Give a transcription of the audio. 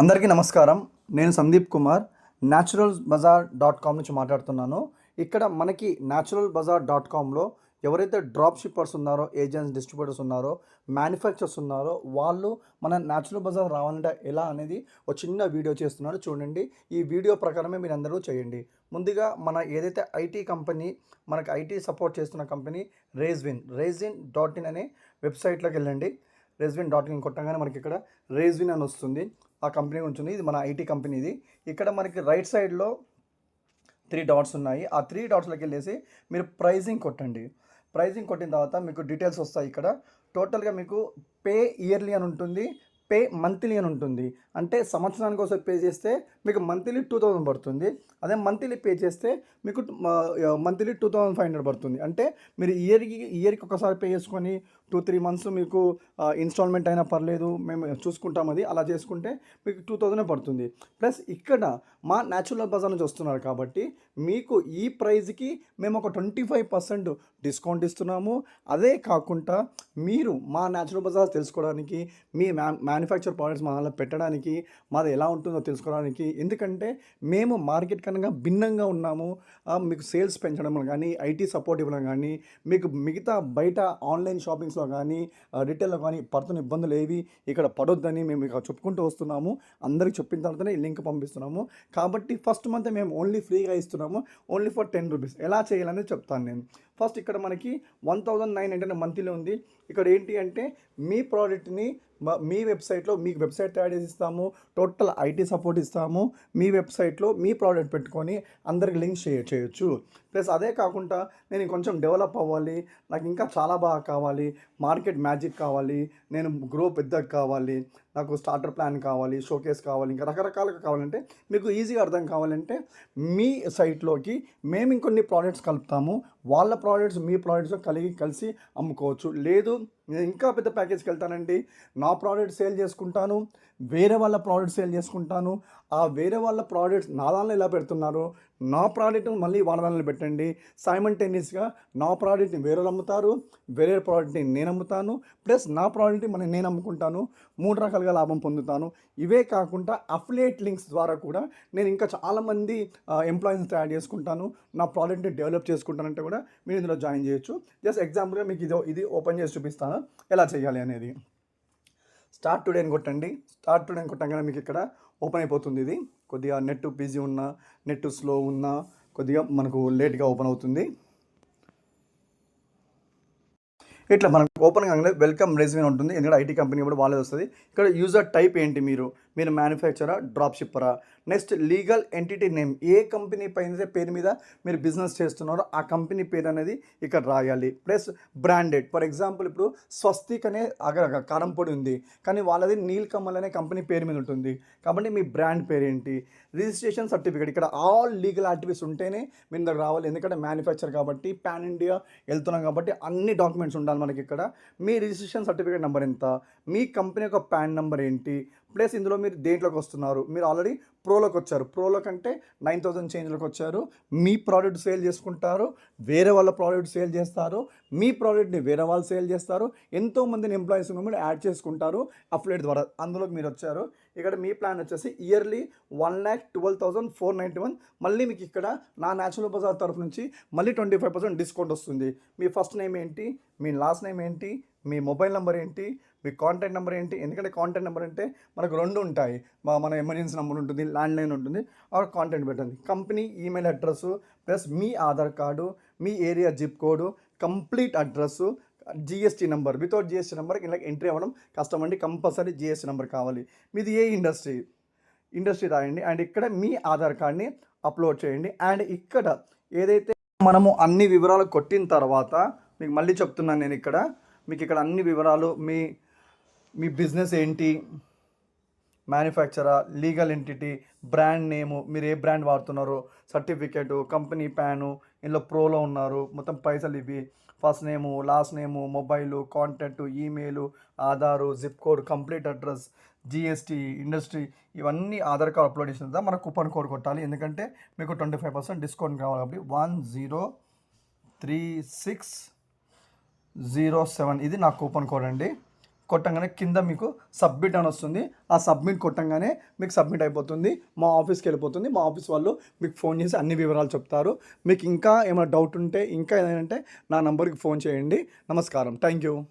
అందరికీ నమస్కారం. నేను సందీప్ కుమార్ naturalbazaar.com నుంచి మాట్లాడుతున్నాను. ఇక్కడ మనకి naturalbazaar.comలో ఎవరైతే డ్రాప్ షిప్పర్స్ ఉన్నారో, ఏజెంట్స్, డిస్ట్రిబ్యూటర్స్ ఉన్నారో, మ్యానుఫ్యాక్చర్స్ ఉన్నారో వాళ్ళు మన న్యాచురల్ బజార్ రావాలంటే ఎలా అనేది ఒక చిన్న వీడియో చేస్తున్నారు చూడండి. ఈ వీడియో ప్రకారమే మీరు అందరూ చేయండి. ముందుగా మన ఏదైతే ఐటీ కంపెనీ మనకు ఐటీ సపోర్ట్ చేస్తున్న కంపెనీ రైజిన్.in అనే వెబ్సైట్లోకి వెళ్ళండి. రైజిన్.in కొట్టగానే మనకి ఇక్కడ రైజిన్ అని వస్తుంది. ఆ కంపెనీ ఉంటుంది. ఇది మన ఐటీ కంపెనీ. ఇది ఇక్కడ మనకి రైట్ సైడ్లో 3 డాట్స్ ఉన్నాయి. ఆ 3 డాట్స్లోకి వెళ్ళేసి మీరు ప్రైజింగ్ కొట్టండి. ప్రైజింగ్ కొట్టిన తర్వాత మీకు డీటెయిల్స్ వస్తాయి. ఇక్కడ టోటల్గా మీకు పే ఇయర్లీ అని ఉంటుంది, పే మంత్లీ అని ఉంటుంది. అంటే సంవత్సరానికి ఒకసారి పే చేస్తే మీకు మంత్లీ 2000 పడుతుంది. అదే మంత్లీ పే చేస్తే మీకు మంత్లీ 2500 పడుతుంది. అంటే మీరు ఇయర్కి ఒకసారి పే చేసుకొని 2-3 మంత్స్ మీకు ఇన్స్టాల్మెంట్ అయినా పర్లేదు, మేము చూసుకుంటాం. అది అలా చేసుకుంటే మీకు 2000 పడుతుంది. ప్లస్ ఇక్కడ మా న్యాచురల్ బజార్ నుంచి వస్తున్నారు కాబట్టి మీకు ఈ ప్రైజ్కి మేము ఒక 25% డిస్కౌంట్ ఇస్తున్నాము. అదే కాకుండా మీరు మా న్యాచురల్ బజార్ తెలుసుకోవడానికి, మీ మ్యానుఫ్యాక్చర్ ప్రోడక్ట్స్ మా దాంట్లో పెట్టడానికి, మాది ఎలా ఉంటుందో తెలుసుకోవడానికి, ఎందుకంటే మేము మార్కెట్ కన్నా భిన్నంగా ఉన్నాము. మీకు సేల్స్ పెంచడంలో కానీ, ఐటీ సపోర్ట్ ఇవ్వడం కానీ, మీకు మిగతా బయట ఆన్లైన్ షాపింగ్స్లో కానీ, రిటైల్లో కానీ పడుతున్న ఇబ్బందులు ఏవి ఇక్కడ పడొద్దని మేము ఇక చెప్పుకుంటూ వస్తున్నాము. అందరికి చెప్పిన తర్వాతనే ఈ లింక్ పంపిస్తున్నాము. కాబట్టి ఫస్ట్ మంత్ మేము ఓన్లీ ఫ్రీగా ఇస్తున్నాము, ఓన్లీ ఫర్ 10 రూపీస్. ఎలా చేయాలనేది చెప్తాను నేను. ఫస్ట్ ఇక్కడ మనకి 1999 మంత్లీ ఉంది. ఇక్కడ ఏంటి అంటే మీ ప్రోడక్ట్ని మీ వెబ్సైట్లో మీకు వెబ్సైట్ తయారు చేసి ఇస్తాము, టోటల్ ఐటీ సపోర్ట్ ఇస్తాము. మీ వెబ్సైట్లో మీ ప్రోడక్ట్ పెట్టుకొని అందరికి లింక్ చేయొచ్చు. ప్లస్ అదే కాకుండా నేను కొంచెం డెవలప్ అవ్వాలి, నాకు ఇంకా చాలా బాగా కావాలి, మార్కెట్ మ్యాజిక్ కావాలి, నేను గ్రో పెద్దగా కావాలి, నాకు స్టార్టర్ ప్లాన్ కావాలి, షోకేస్ కావాలి, ఇంకా రకరకాలుగా కావాలంటే, మీకు ఈజీగా అర్థం కావాలంటే మీ సైట్లోకి మేము ఇంకొన్ని ప్రోడక్ట్స్ కలుపుతాము. వాళ్ళ ప్రోడక్ట్స్ మీ ప్రోడక్ట్స్ కలిసి అమ్ముకోవచ్చు. లేదు నేను ఇంకా పెద్ద ప్యాకేజ్కి వెళ్తానండి, నా ప్రోడక్ట్ సేల్ చేసుకుంటాను, వేరే వాళ్ళ ప్రోడక్ట్ సేల్ చేసుకుంటాను, ఆ వేరే వాళ్ళ ప్రోడక్ట్స్ నా దానిలో ఎలా పెడుతున్నారు, నా ప్రోడక్ట్ మళ్ళీ వాళ్ళ దానిలో పెట్టండి. సైమల్టేనియస్గా నా ప్రోడక్ట్ని వేరే అమ్ముతారు, వేరే ప్రోడక్ట్ని నేను అమ్ముతాను, ప్లస్ నా ప్రోడక్ట్ని నేను అమ్ముకుంటాను. 3 రకాలుగా లాభం పొందుతాను. ఇవే కాకుండా అఫిలియేట్ లింక్స్ ద్వారా కూడా నేను ఇంకా చాలామంది ఎంప్లాయీస్ని తయారు చేసుకుంటాను, నా ప్రోడక్ట్ని డెవలప్ చేసుకుంటానంటే కూడా మీరు ఇందులో జాయిన్ చేయొచ్చు. జస్ట్ ఎగ్జాంపుల్గా మీకు ఇది ఓపెన్ చేసి చూపిస్తాను ఎలా చేయాలి అనేది. స్టార్ట్ టుడే అని కొట్టండి. స్టార్ట్ టుడే అని కొట్టంగానే మీకు ఇక్కడ ఓపెన్ అయిపోతుంది. ఇది కొద్దిగా నెట్ బిజీ ఉన్నా, నెట్ స్లో ఉన్నా కొద్దిగా మనకు లేట్గా ఓపెన్ అవుతుంది. ఇట్లా మనకు ఓపెన్ కాగానే వెల్కమ్ రెజ్యూమ్ ఉంటుంది. ఎందుకంటే ఐటీ కంపెనీ కూడా వాళ్ళే వస్తుంది. ఇక్కడ యూజర్ టైప్ ఏంటి, మీరు మ్యానుఫ్యాక్చరా, డ్రాప్ షిప్పరా. నెక్స్ట్ లీగల్ ఎంటిటీ నేమ్, ఏ కంపెనీ పైన పేరు మీద మీరు బిజినెస్ చేస్తున్నారో ఆ కంపెనీ పేరు అనేది ఇక్కడ రాయాలి. ప్లస్ బ్రాండెడ్, ఫర్ ఎగ్జాంపుల్ ఇప్పుడు స్వస్తిక్ అనే కారం పొడి ఉంది, కానీ వాళ్ళది నీల్కమల్ అనే కంపెనీ పేరు మీద ఉంటుంది. కాబట్టి మీ బ్రాండ్ పేరు ఏంటి, రిజిస్ట్రేషన్ సర్టిఫికేట్, ఇక్కడ ఆల్ లీగల్ యాక్టివిటీస్ ఉంటేనే మీ దగ్గర రావాలి. ఎందుకంటే మ్యానుఫ్యాక్చర్ కాబట్టి, పాన్ ఇండియా వెళ్తున్నాం కాబట్టి అన్ని డాక్యుమెంట్స్ ఉండాలి మనకి. ఇక్కడ మీ రిజిస్ట్రేషన్ సర్టిఫికేట్ నెంబర్ ఎంత, మీ కంపెనీ యొక్క పాన్ నెంబర్ ఏంటి, ప్లస్ ఇందులో మీరు దేంట్లోకి వస్తున్నారు. మీరు ఆల్రెడీ ప్రోలోకి వచ్చారు, ప్రోలో కంటే 9000 చేంజ్లోకి వచ్చారు. మీ ప్రోడక్ట్ సేల్ చేసుకుంటారు, వేరే వాళ్ళ ప్రోడక్ట్ సేల్ చేస్తారు, మీ ప్రోడక్ట్ని వేరే వాళ్ళు సేల్ చేస్తారు, ఎంతోమందిని ఎంప్లాయీస్ మీరు యాడ్ చేసుకుంటారు అఫిలియేట్ ద్వారా. అందులోకి మీరు వచ్చారు. ఇక్కడ మీ ప్లాన్ వచ్చేసి ఇయర్లీ 1,12,491. మళ్ళీ మీకు ఇక్కడ నా న్యాచురల్ బజార్ తరఫు నుంచి మళ్ళీ 25% డిస్కౌంట్ వస్తుంది. మీ ఫస్ట్ నేమ్ ఏంటి, మీ లాస్ట్ నేమ్ ఏంటి, మీ మొబైల్ నెంబర్ ఏంటి, మీ కాంటాక్ట్ నెంబర్ ఏంటి. ఎందుకంటే కాంటాక్ట్ నెంబర్ అంటే మనకు 2 ఉంటాయి, మన ఎమర్జెన్సీ నెంబర్ ఉంటుంది, ల్యాండ్లైన్ ఉంటుంది, ఆ కాంటాక్ట్ పెట్టండి. కంపెనీ ఈమెయిల్ అడ్రస్ ప్లస్ మీ ఆధార్ కార్డు, మీ area zip code, complete address, GST number. Without GST number ఇలా ఎంట్రీ అవ్వడం కష్టం అండి, కంపల్సరీ జిఎస్టీ నెంబర్ కావాలి. మీది ఏ ఇండస్ట్రీ రాయండి. అండ్ ఇక్కడ మీ ఆధార్ కార్డ్ని అప్లోడ్ చేయండి. అండ్ ఇక్కడ ఏదైతే మనము అన్ని వివరాలు కొట్టిన తర్వాత మీకు మళ్ళీ చెప్తున్నాను నేను, ఇక్కడ మీకు ఇక్కడ అన్ని వివరాలు, మీ బిజినెస్ ఏంటి, మ్యానుఫ్యాక్చరా, లీగల్ ఎంటిటీ, బ్రాండ్ నేము, మీరు ఏ బ్రాండ్ వాడుతున్నారో, సర్టిఫికేటు, కంపెనీ ప్యాను, ఇందులో ప్రోలో ఉన్నారు, మొత్తం పైసలు ఇవి, ఫస్ట్ నేము, లాస్ట్ నేము, mobile, contact, email, Aadhaar, zip code, complete address, GST, industry, ఇవన్నీ ఆధార్ కార్డ్ అప్లోడ్ చేసిన తర్వాత మన కూపన్ కోడ్ కొట్టాలి. ఎందుకంటే మీకు 25% డిస్కౌంట్ కావాలి. కాబట్టి 103607 ఇది నా కూపన్ కోడ్ అండి. కొట్టంగానే కింద మీకు సబ్మిట్ అని వస్తుంది. ఆ సబ్మిట్ కొట్టంగానే మీకు సబ్మిట్ అయిపోతుంది. మా ఆఫీస్కి వెళ్ళిపోతుంది. మా ఆఫీస్ వాళ్ళు మీకు ఫోన్ చేసి అన్ని వివరాలు చెప్తారు. మీకు ఇంకా ఏమైనా డౌట్ ఉంటే ఇంకా ఏదంటే నా నంబర్కి ఫోన్ చేయండి. నమస్కారం. Thank you.